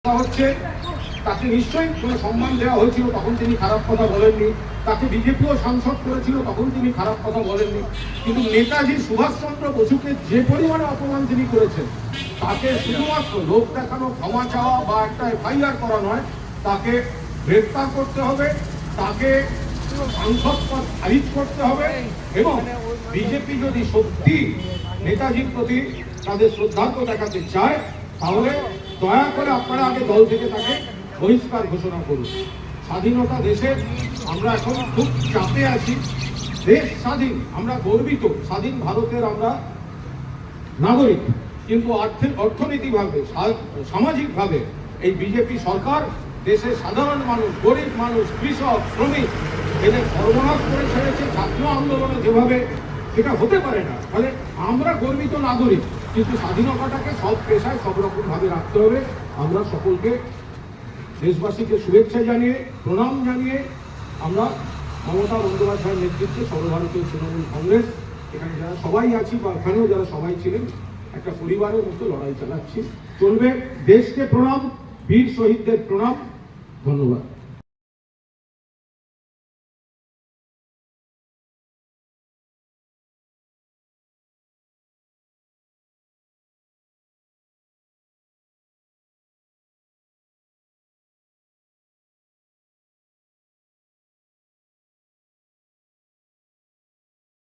হচ্ছে তাকে নিশ্চয়ই কোনো সম্মান দেওয়া হয়েছিল, তখন তিনি খারাপ কথা বলেননি। তাকে বিজেপিও সাংসদ করেছিল, তখন তিনি খারাপ কথা বলেননি। কিন্তু নেতাজি সুভাষচন্দ্র বসুকে যে পরিমাণে অপমান তিনি করেছেন, তাকে শুধুমাত্র লোক দেখানো, ক্ষমা চাওয়া বা একটা এফআইআর করা নয়, তাকে গ্রেফতার করতে হবে, তাকে সাংসদ পদ খারিজ করতে হবে। এবং বিজেপি যদি সত্যি নেতাজির প্রতি তাদের শ্রদ্ধার্ঘ দেখাতে চায়, তাহলে দয়া করে আপনারা আগে দল থেকে তাকে বহিষ্কার ঘোষণা করুন। স্বাধীনতা দেশের, আমরা এখন খুব চাপে আছি। দেশ স্বাধীন, আমরা গর্বিত, স্বাধীন ভারতের আমরা নাগরিক। কিন্তু অর্থনীতিভাবে, সামাজিকভাবে এই বিজেপি সরকার দেশের সাধারণ মানুষ, গরিব মানুষ, কৃষক, শ্রমিক এদের সর্বনাশ করে ছেড়েছে। ছাত্র আন্দোলনে যেভাবে, এটা হতে পারে না। ফলে আমরা গর্বিত নাগরিক, কিন্তু স্বাধীনতাটাকে সব পেশায় সব রকম ভাবে রাখতে হবে। আমরা সকলকে, দেশবাসীকে শুভেচ্ছা জানিয়ে, প্রণাম জানিয়ে, আমরা মমতা বন্দ্যোপাধ্যায়ের নেতৃত্বে সর্বভারতীয় তৃণমূল কংগ্রেস এখানে যারা সবাই আছি বা এখানেও যারা সবাই ছিলেন, একটা পরিবারের মতো লড়াই চালাচ্ছি। চলবে। দেশকে প্রণাম, বীর শহীদদের প্রণাম। ধন্যবাদ।